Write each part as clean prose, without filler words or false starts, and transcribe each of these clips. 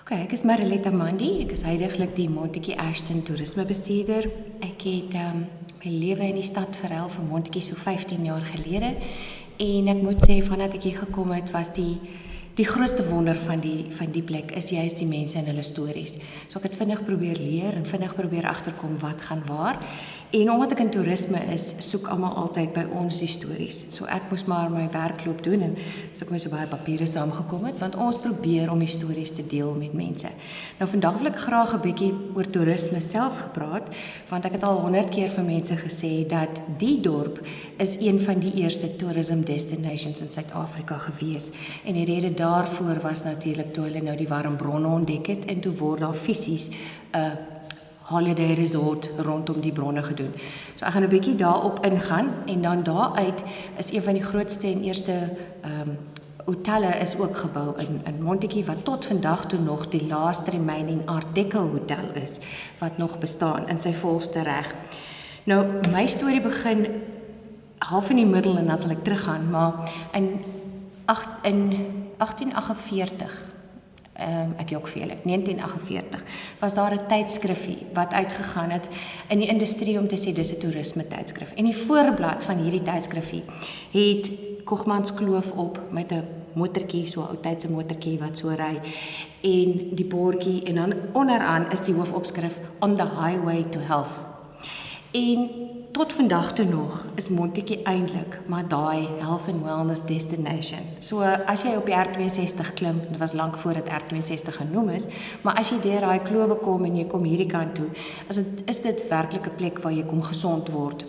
Okay, ek is Mareletta Mundey, ek is huidiglik die Montetjie Ashton toerismebestuurder. Ek het my lewe in die stad verruil vir Montetjie so 15 jaar gelede en ek moet sê vandat ek hier gekom het was die grootste wonder van die plek is juist die mense en hulle stories. So ek het vinnig probeer leer en vinnig probeer agterkom wat gaan waar. En omdat ek in toerisme is, soek almal altyd by ons die stories. So ek moes maar my werkloop doen en so ek my so baie papiere saamgekom het, want ons probeer om die stories te deel met mense. Nou vandag wil ek graag 'n bietjie oor toerisme self gepraat, want ek het al 100 keer vir mense gesê dat die dorp is een van die eerste tourism destinations in Suid-Afrika gewees. En die rede daarvoor was natuurlik toe hulle nou die warm bronne ontdek het en toe word daar fisies 'n holiday resort rondom die bronne gedoen. So ek gaan 'n bietjie daarop ingaan en dan daaruit is een van die grootste en eerste hotelle is ook gebou in Montetjie wat tot vandag toe nog die laaste remaining Art Deco hotel is wat nog bestaan in sy volste reg. Nou my storie begin half in die middel en dan sal ek teruggaan, maar in 1848 ek jok vir julle, 1948, was daar 'n tydskrifie wat uitgegaan het in die industrie om te sê dis 'n toerisme tydskrif. En die voorblad van hierdie tydskrifie het Koegmans Kloof op met 'n motortjie, so 'n ou tydse motortjie wat so ry en die bordjie en dan onderaan is die hoofopskrif On the Highway to Health. En tot vandag toe nog is Montetjie eintlik maar daai health and wellness destination. So as jy op die R62 klim, dit was lank voor dit R62 genoem is, maar as jy deur daai klowe kom en jy kom hierdie kant toe, is dit werklik 'n plek waar jy kom gesond word.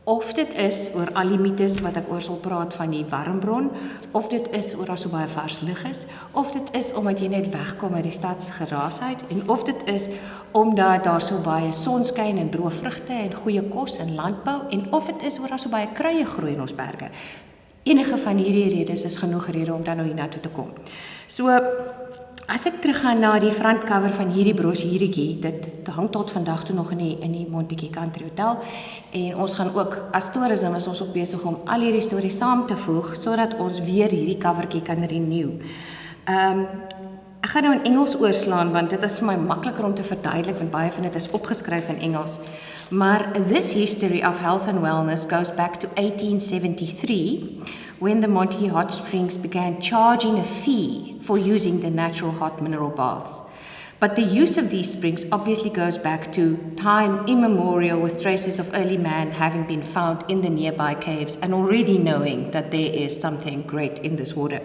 Of dit is oor al die mites wat ek oor sal praat van die warmbron, of dit is oor daar so baie vars lug is, of dit is omdat jy net wegkom uit die stadsgeraasheid, en of dit is omdat daar so baie sonskyn en droë vrugte en goeie kos en landbou, en of dit is oor daar so baie kruie groei in ons berge. Enige van hierdie redes is genoeg rede om dan nou hiernatoe te kom. So, as ek teruggaan na die frontcover van hierdie brosjurietjie, dit hang tot vandag toe nog in die Montetjie Country Hotel, en ons gaan ook, as toerisme is ons ook besig om al hierdie stories saam te voeg, sodat ons weer hierdie covertjie kan renew. Ek gaan nou in Engels oorslaan, want dit is vir my makliker om te verduidelik, want baie van dit is opgeskryf in Engels. Maar this history of health and wellness goes back to 1873, when the Montetjie Hot Springs began charging a fee for using the natural hot mineral baths. But the use of these springs obviously goes back to time immemorial, with traces of early man having been found in the nearby caves and already knowing that there is something great in this water.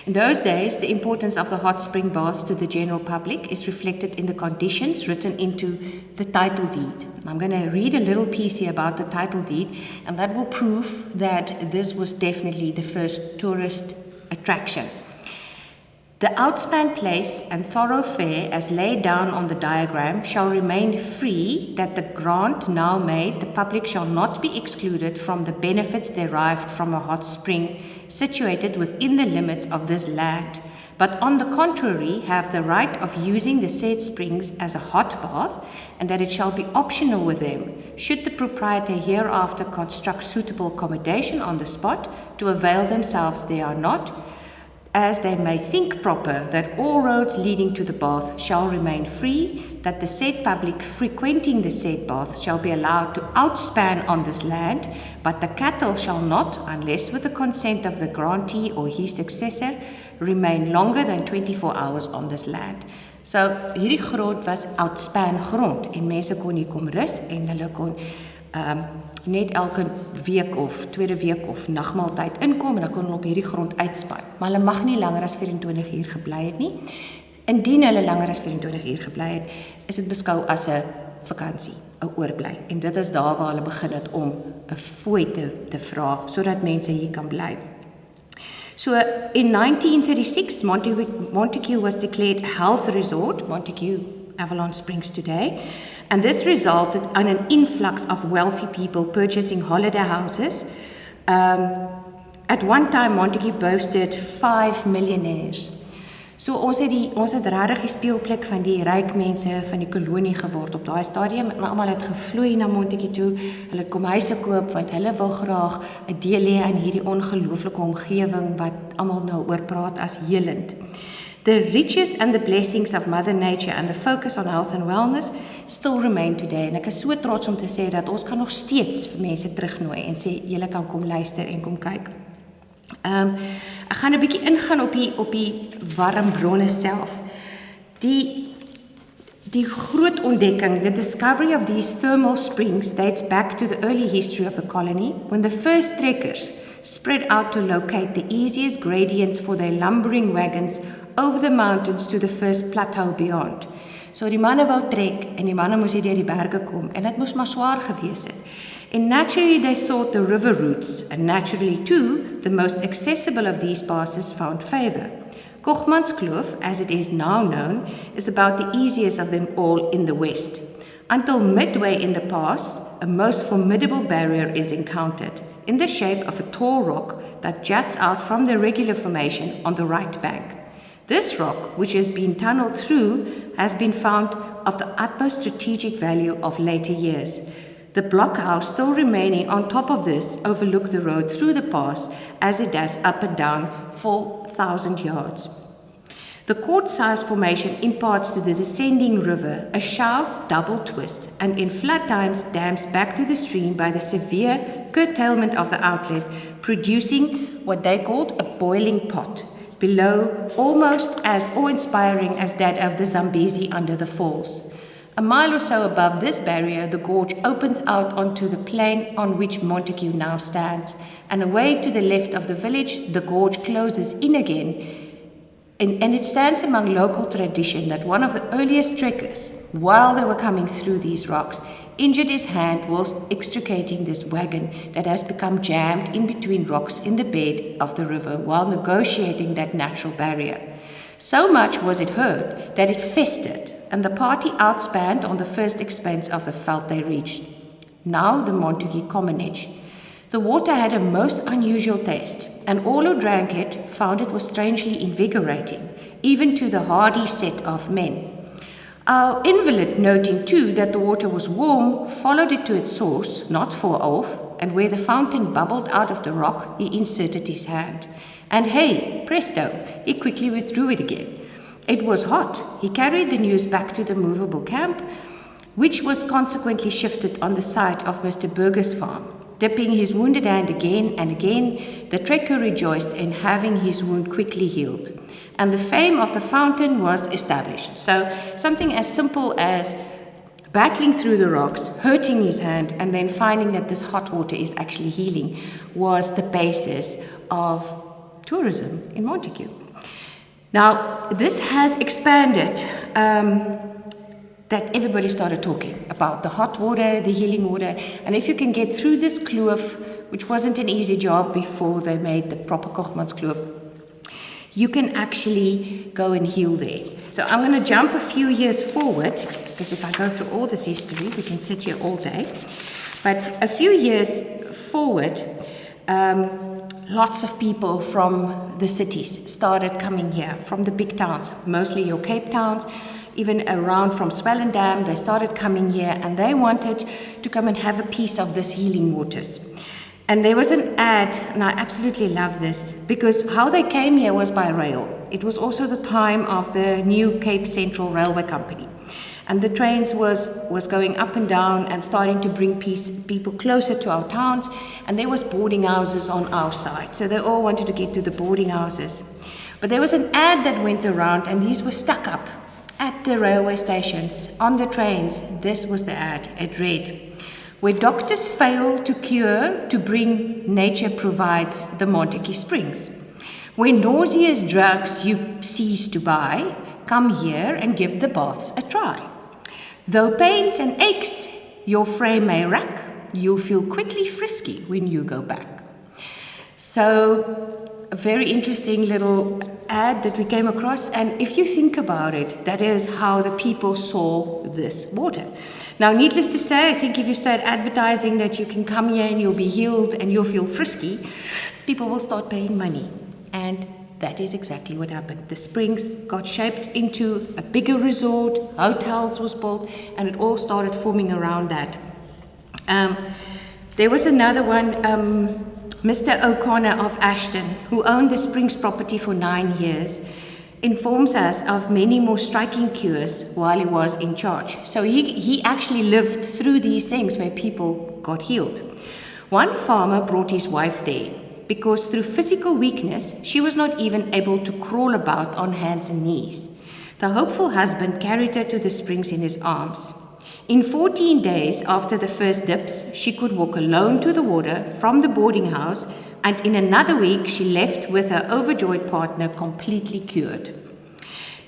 In those days, the importance of the hot spring baths to the general public is reflected in the conditions written into the title deed. I'm going to read a little piece here about the title deed, and that will prove that this was definitely the first tourist attraction. The outspan place and thoroughfare as laid down on the diagram shall remain free, that the grant now made, the public shall not be excluded from the benefits derived from a hot spring situated within the limits of this land, but on the contrary have the right of using the said springs as a hot bath, and that it shall be optional with them, should the proprietor hereafter construct suitable accommodation on the spot to avail themselves thereof, as they may think proper, that all roads leading to the bath shall remain free, that the said public frequenting the said bath shall be allowed to outspan on this land, but the cattle shall not, unless with the consent of the grantee or his successor, remain longer than 24 hours on this land. So hierdie grond was outspan grond en mense kon hier kom rus en hulle kon net elke week of tweede week of nagmaaltyd inkom en dan kon hulle op hierdie grond uitspan. Maar hulle mag nie langer as 24 uur gebly het nie. Indien hulle langer as 24 uur gebly het, is dit beskou as 'n vakansie, 'n oorbly. En dit is daar waar hulle begin het om 'n fooi te vra sodat mense hier kan bly. So in 1936, Montetjie was declared a health resort, Montetjie Avalon Springs today, and this resulted in an influx of wealthy people purchasing holiday houses. At one time, Montetjie boasted 5 millionaires. So ons het regtig die speelplek van die ryk mense van die kolonie geword op daai stadium, maar almal het gevloei na Montetjie toe. Hulle het kom huise koop want hulle wil graag 'n deel hê aan hierdie ongelooflike omgewing wat almal nou oor praat as helend. The riches and the blessings of Mother Nature and the focus on health and wellness still remain today. En ek is so trots om te sê dat ons kan nog steeds vir mense terugnooi en sê, julle kan kom luister en kom kyk. Ek gaan 'n bietjie ingaan op die warm bronne self. Die groot ontdekking, the discovery of these thermal springs dates back to the early history of the colony, when the first trekkers spread out to locate the easiest gradients for their lumbering wagons over the mountains to the first plateau beyond. So die manne wou trek en die manne moes hier deur die berge kom en dit moes maar swaar gewees het. And naturally they sought the river routes, and naturally too, the most accessible of these passes found favor. Kochmanskloof, as it is now known, is about the easiest of them all in the west. Until midway in the pass, a most formidable barrier is encountered, in the shape of a tall rock that juts out from the regular formation on the right bank. This rock, which has been tunneled through, has been found of the utmost strategic value of later years. The blockhouse still remaining on top of this overlooked the road through the pass as it does up and down 4,000 yards. The quart-sized formation imparts to the descending river a sharp double twist and in flood times dams back to the stream by the severe curtailment of the outlet, producing what they called a boiling pot below, almost as awe-inspiring as that of the Zambezi under the falls. A mile or so above this barrier, the gorge opens out onto the plain on which Montague now stands, and away to the left of the village, the gorge closes in again. And it stands among local tradition that one of the earliest trekkers, while they were coming through these rocks, injured his hand whilst extricating this wagon that has become jammed in between rocks in the bed of the river while negotiating that natural barrier. So much was it heard that it festered, and the party outspanned on the first expanse of the veld they reached. Now the Montague commonage. The water had a most unusual taste, and all who drank it found it was strangely invigorating, even to the hardy set of men. Our invalid, noting too that the water was warm, followed it to its source, not far off, and where the fountain bubbled out of the rock, he inserted his hand. And hey, presto, he quickly withdrew it again. It was hot. He carried the news back to the movable camp, which was consequently shifted on the site of Mr. Burger's farm. Dipping his wounded hand again and again, the trekker rejoiced in having his wound quickly healed. And the fame of the fountain was established. So something as simple as battling through the rocks, hurting his hand, and then finding that this hot water is actually healing was the basis of tourism in Montague. Now, this has expanded, that everybody started talking about the hot water, the healing water, and if you can get through this kloof, which wasn't an easy job before they made the proper Kochmanskloof, you can actually go and heal there. So I'm going to jump a few years forward, because if I go through all this history, we can sit here all day. But a few years forward, lots of people from the cities started coming here, from the big towns, mostly your Cape towns, even around from Swellendam, they started coming here and they wanted to come and have a piece of this healing waters. And there was an ad, and I absolutely love this, because how they came here was by rail. It was also the time of the new Cape Central Railway Company. And the trains was going up and down and starting to bring people closer to our towns, and there was boarding houses on our side. So they all wanted to get to the boarding houses. But there was an ad that went around, and these were stuck up at the railway stations, on the trains. This was the ad. It read, "Where doctors fail to cure, to bring, nature provides the Montague Springs. Where nauseous drugs you cease to buy, come here and give the baths a try. Though pains and aches your frame may rack, you'll feel quickly frisky when you go back." So, a very interesting little ad that we came across, and if you think about it, that is how the people saw this water. Now, needless to say, I think if you start advertising that you can come here and you'll be healed and you'll feel frisky, people will start paying money. And that is exactly what happened. The springs got shaped into a bigger resort, hotels was built, and it all started forming around that. There was another one, Mr. O'Connor of Ashton, who owned the Springs property for 9 years, informs us of many more striking cures while he was in charge. So he actually lived through these things where people got healed. One farmer brought his wife there because through physical weakness, she was not even able to crawl about on hands and knees. The hopeful husband carried her to the springs in his arms. In 14 days after the first dips, she could walk alone to the water from the boarding house, and in another week she left with her overjoyed partner completely cured.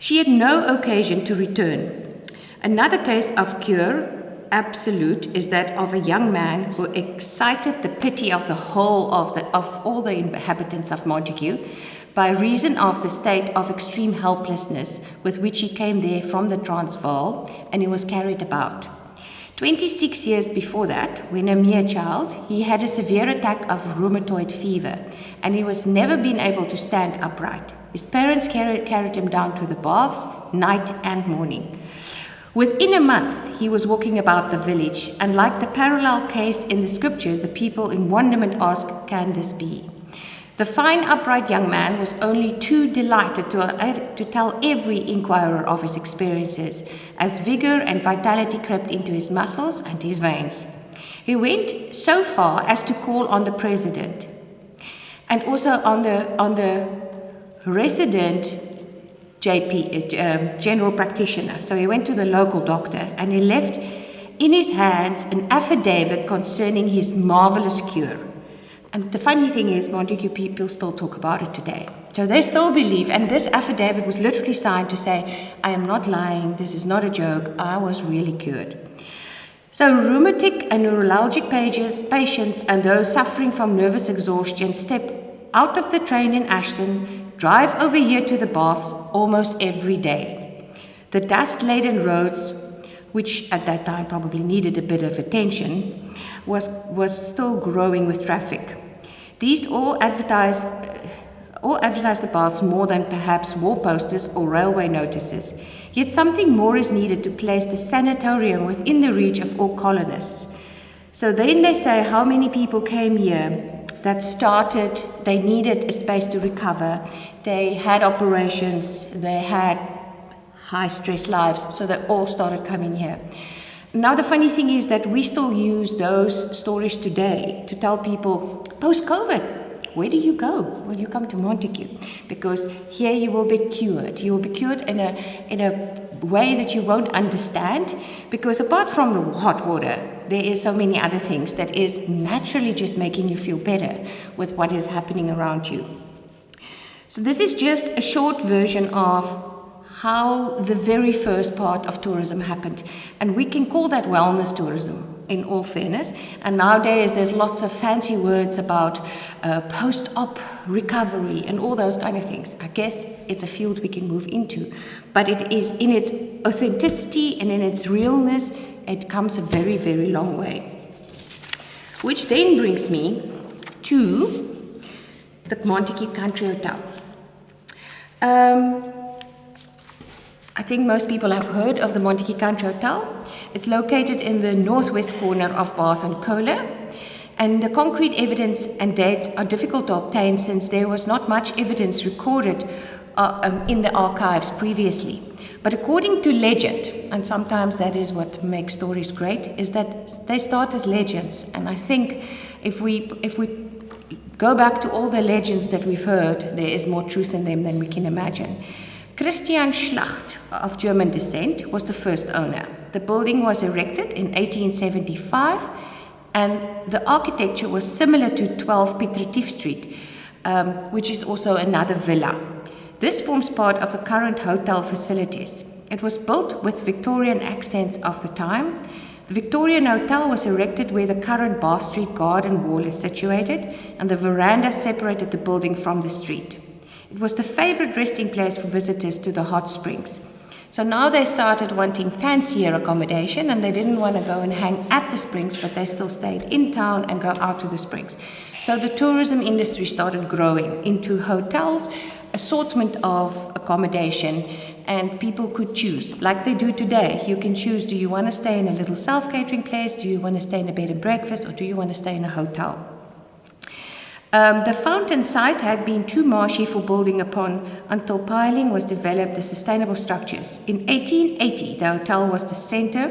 She had no occasion to return. Another case of cure absolute is that of a young man who excited the pity of the whole of all the inhabitants of Montague by reason of the state of extreme helplessness with which he came there from the Transvaal, and he was carried about. 26 years before that, when a mere child, he had a severe attack of rheumatoid fever, and he was never been able to stand upright. His parents carried him down to the baths, night and morning. Within a month, he was walking about the village, and like the parallel case in the scripture, the people in wonderment asked, "Can this be?" The fine, upright young man was only too delighted to tell every inquirer of his experiences, as vigor and vitality crept into his muscles and his veins. He went so far as to call on the president and also on the resident general practitioner. So he went to the local doctor and he left in his hands an affidavit concerning his marvelous cure. And the funny thing is, Montague people still talk about it today. So they still believe, and this affidavit was literally signed to say, "I am not lying, this is not a joke, I was really cured." So rheumatic and neuralgic patients and those suffering from nervous exhaustion step out of the train in Ashton, drive over here to the baths almost every day. The dust-laden roads, which at that time probably needed a bit of attention, was still growing with traffic. These all advertised the baths more than perhaps wall posters or railway notices. Yet something more is needed to place the sanatorium within the reach of all colonists. So then they say how many people came here that started, they needed a space to recover, they had operations, they had high stress lives, so they all started coming here. Now the funny thing is that we still use those stories today to tell people, post-COVID, where do you go? Well, you come to Montague, because here you will be cured. You will be cured in a way that you won't understand, because apart from the hot water, there is so many other things that is naturally just making you feel better with what is happening around you. So this is just a short version of how the very first part of tourism happened. And we can call that wellness tourism, in all fairness. And nowadays there's lots of fancy words about post-op recovery and all those kind of things. I guess it's a field we can move into. But it is in its authenticity and in its realness, it comes a very, very long way. Which then brings me to the Montague Country Hotel. I think most people have heard of the Montague Country Hotel. It's located in the northwest corner of Bath and Cola, and the concrete evidence and dates are difficult to obtain since there was not much evidence recorded in the archives previously. But according to legend, and sometimes that is what makes stories great, is that they start as legends. And I think if we go back to all the legends that we've heard, there is more truth in them than we can imagine. Christian Schlacht, of German descent, was the first owner. The building was erected in 1875, and the architecture was similar to 12 Pietretief Street, which is also another villa. This forms part of the current hotel facilities. It was built with Victorian accents of the time. The Victorian Hotel was erected where the current Bath Street garden wall is situated, and the veranda separated the building from the street. It was the favorite resting place for visitors to the hot springs. So now they started wanting fancier accommodation, and they didn't want to go and hang at the springs, but they still stayed in town and go out to the springs. So the tourism industry started growing into hotels, assortment of accommodation, and people could choose, like they do today. You can choose, do you want to stay in a little self-catering place, do you want to stay in a bed and breakfast, or do you want to stay in a hotel? The fountain site had been too marshy for building upon until piling was developed as sustainable structures. In 1880, the hotel was the center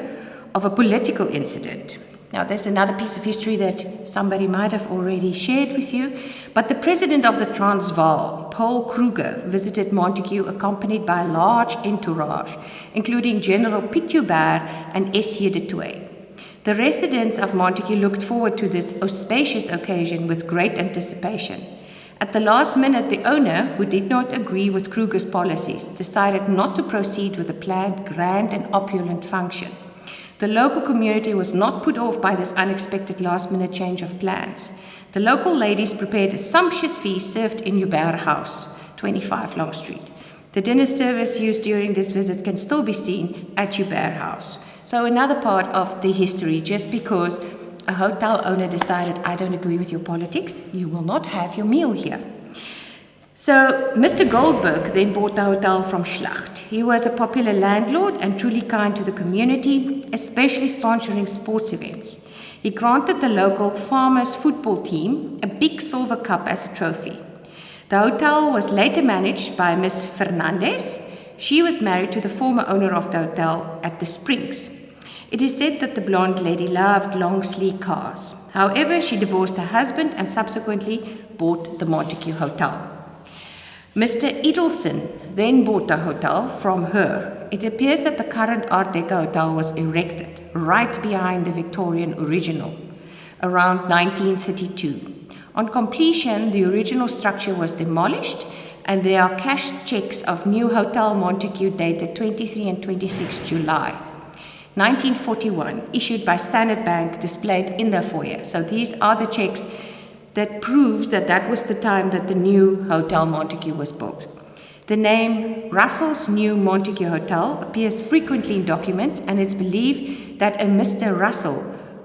of a political incident. Now, there's another piece of history that somebody might have already shared with you, but the president of the Transvaal, Paul Kruger, visited Montague accompanied by a large entourage, including General Piet Joubert and S.J. de Toey. The residents of Montague looked forward to this auspicious occasion with great anticipation. At the last minute, the owner, who did not agree with Kruger's policies, decided not to proceed with the planned grand and opulent function. The local community was not put off by this unexpected last-minute change of plans. The local ladies prepared a sumptuous feast served in Joubert House, 25 Long Street. The dinner service used during this visit can still be seen at Joubert House. So another part of the history, just because a hotel owner decided, I don't agree with your politics, you will not have your meal here. So Mr. Goldberg then bought the hotel from Schlacht. He was a popular landlord and truly kind to the community, especially sponsoring sports events. He granted the local farmers' football team a big silver cup as a trophy. The hotel was later managed by Miss Fernandez. She was married to the former owner of the hotel at the Springs. It is said that the blonde lady loved long, sleek cars. However, she divorced her husband and subsequently bought the Montague Hotel. Mr. Edelson then bought the hotel from her. It appears that the current Art Deco hotel was erected right behind the Victorian original around 1932. On completion, the original structure was demolished, and there are cash checks of new Hotel Montague dated 23 and 26 July 1941, issued by Standard Bank, displayed in the foyer. So these are the checks that proves that that was the time that the new Hotel Montague was built. The name Russell's New Montague Hotel appears frequently in documents, and it's believed that a Mr. Russell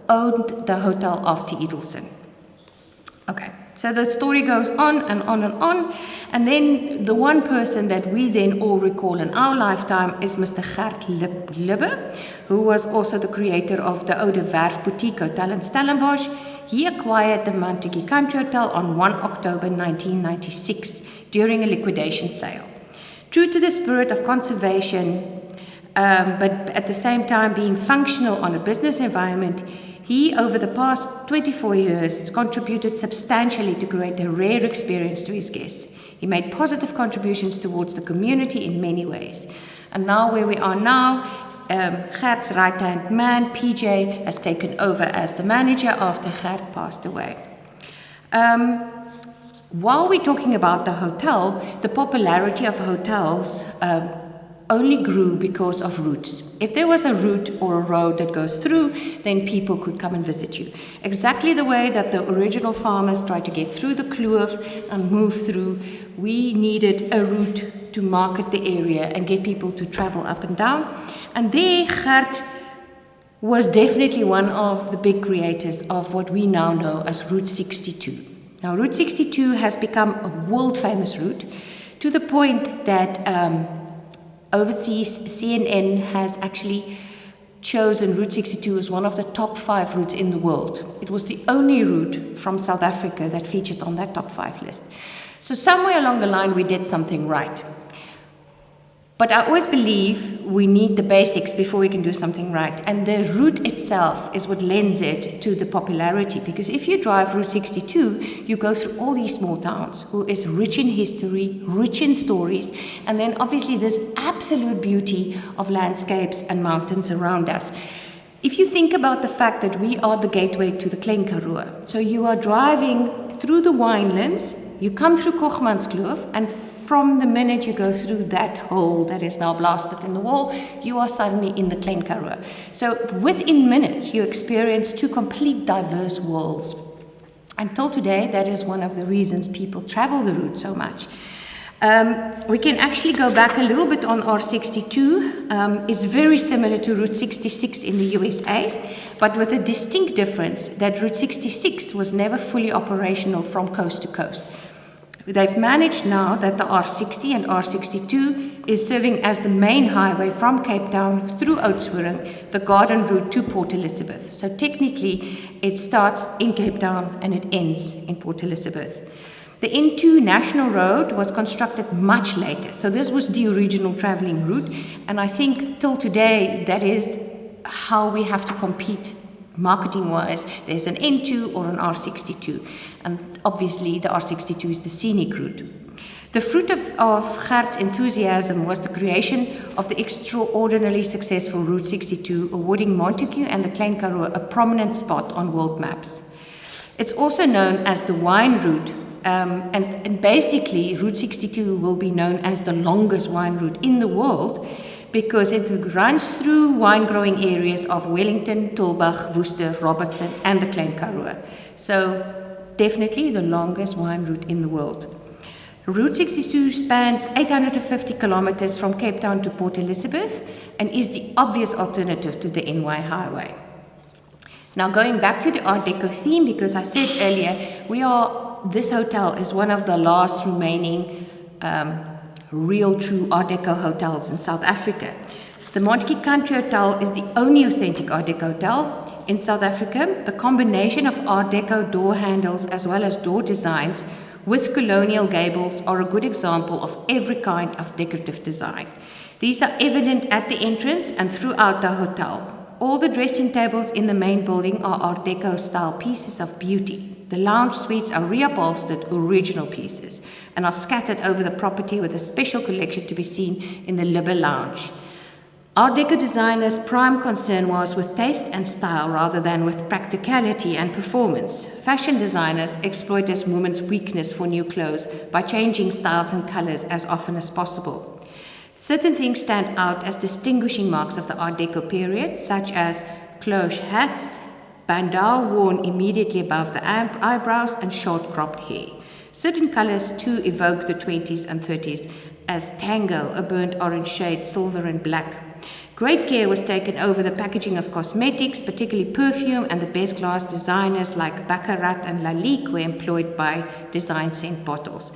owned the hotel after Edelson. Okay, so the story goes on and on and on, and then the one person that we then all recall in our lifetime is Mr. Gert Libbe, who was also the creator of the Oude Werf Boutique Hotel in Stellenbosch. He acquired the Montague Country Hotel on 1 October 1996 during a liquidation sale. True to the spirit of conservation, but at the same time being functional on a business environment, he, over the past 24 years, has contributed substantially to create a rare experience to his guests. He made positive contributions towards the community in many ways. And now where we are now, Gert's right-hand man, PJ, has taken over as the manager after Gert passed away. While we're talking about the hotel, the popularity of hotels only grew because of routes. If there was a route or a road that goes through, then people could come and visit you. Exactly the way that the original farmers tried to get through the kloof and move through, we needed a route to market the area and get people to travel up and down. And there, Gert was definitely one of the big creators of what we now know as Route 62. Now, Route 62 has become a world-famous route to the point that overseas CNN has actually chosen Route 62 as one of the top 5 routes in the world. It was the only route from South Africa that featured on that top 5 list. So somewhere along the line, we did something right. But I always believe we need the basics before we can do something right. And the route itself is what lends it to the popularity. Because if you drive Route 62, you go through all these small towns, who is rich in history, rich in stories, and then obviously this absolute beauty of landscapes and mountains around us. If you think about the fact that we are the gateway to the Klein Karoo, so you are driving through the winelands, you come through Kochmanskloof, and from the minute you go through that hole that is now blasted in the wall, you are suddenly in the Klein Karoo. So within minutes, you experience 2 complete diverse worlds. Until today, that is one of the reasons people travel the route so much. We can actually go back a little bit on R62. It's very similar to Route 66 in the USA, but with a distinct difference that Route 66 was never fully operational from coast to coast. They've managed now that the R60 and R62 is serving as the main highway from Cape Town through Oudtshoorn, the garden route to Port Elizabeth. So technically, it starts in Cape Town and it ends in Port Elizabeth. The N2 National Road was constructed much later. So this was the original traveling route. And I think till today, that is how we have to compete marketing-wise. There's an N2 or an R62. And obviously, the R62 is the scenic route. The fruit of Gert's enthusiasm was the creation of the extraordinarily successful Route 62, awarding Montague and the Klein Karoo a prominent spot on world maps. It's also known as the wine route, and basically Route 62 will be known as the longest wine route in the world because it runs through wine-growing areas of Wellington, Tulbagh, Worcester, Robertson, and the Klein Karoo. So definitely the longest wine route in the world. Route 62 spans 850 kilometers from Cape Town to Port Elizabeth and is the obvious alternative to the NY Highway. Now going back to the Art Deco theme, because I said earlier, this hotel is one of the last remaining real true Art Deco hotels in South Africa. The Montague Country Hotel is the only authentic Art Deco hotel in South Africa. The combination of Art Deco door handles as well as door designs with colonial gables are a good example of every kind of decorative design. These are evident at the entrance and throughout the hotel. All the dressing tables in the main building are Art Deco style pieces of beauty. The lounge suites are reupholstered original pieces and are scattered over the property with a special collection to be seen in the Libba Lounge. Art Deco designers' prime concern was with taste and style rather than with practicality and performance. Fashion designers exploit this woman's weakness for new clothes by changing styles and colors as often as possible. Certain things stand out as distinguishing marks of the Art Deco period, such as cloche hats, bandeau worn immediately above the eyebrows, and short cropped hair. Certain colors too evoke the 20s and 30s, as tango, a burnt orange shade, silver and black. Great care was taken over the packaging of cosmetics, particularly perfume, and the best glass designers like Baccarat and Lalique were employed by design scent bottles.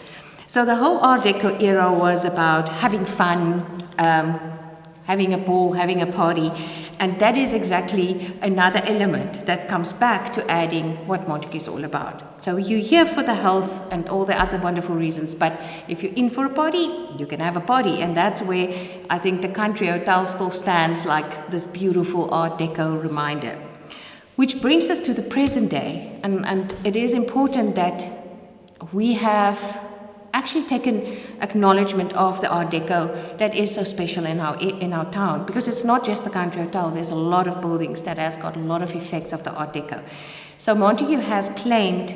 So the whole Art Deco era was about having fun, having a ball, having a party, and that is exactly another element that comes back to adding what Montague is all about. So you're here for the health and all the other wonderful reasons, but if you're in for a party, you can have a party, and that's where I think the Country Hotel still stands like this beautiful Art Deco reminder. Which brings us to the present day, and it is important that we have actually taken acknowledgement of the Art Deco that is so special in our town, because it's not just the Country Hotel. There's a lot of buildings that has got a lot of effects of the Art Deco. So Montague has claimed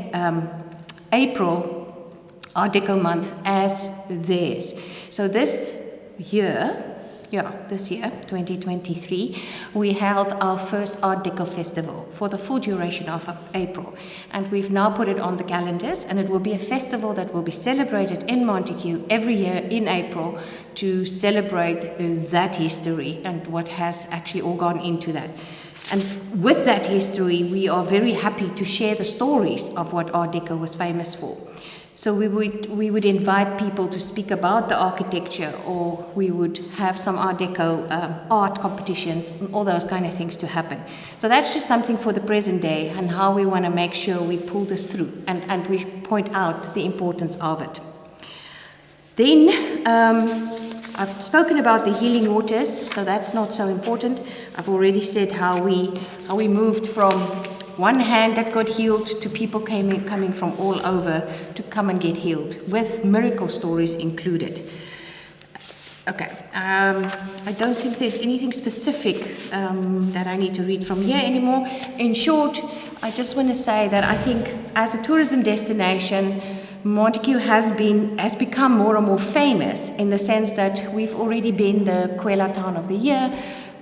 April Art Deco month as theirs. So this year, 2023, we held our first Art Deco festival for the full duration of April. And we've now put it on the calendars, and it will be a festival that will be celebrated in Montague every year in April to celebrate that history and what has actually all gone into that. And with that history, we are very happy to share the stories of what Art Deco was famous for. So we would invite people to speak about the architecture, or we would have some Art Deco art competitions, and all those kind of things to happen. So that's just something for the present day and how we want to make sure we pull this through and we point out the importance of it. Then I've spoken about the healing waters, so that's not so important. I've already said how we moved from one hand that got healed to people coming from all over to come and get healed, with miracle stories included. Okay, I don't think there's anything specific that I need to read from here anymore. In short, I just want to say that I think as a tourism destination, Montague has become more and more famous in the sense that we've already been the Kwela Town of the Year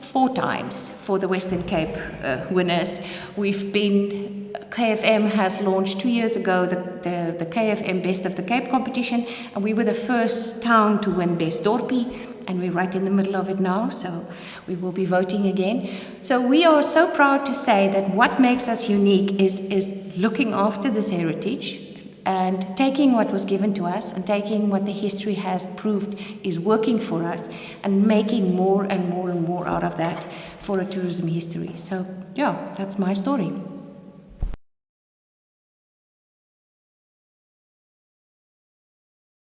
4 times for the Western Cape winners. KFM has launched 2 years ago the KFM Best of the Cape competition, and we were the first town to win Best Dorpie, and we're right in the middle of it now, so we will be voting again. So we are so proud to say that what makes us unique is looking after this heritage, and taking what was given to us and taking what the history has proved is working for us and making more and more and more out of that for a tourism history. So, yeah, that's my story.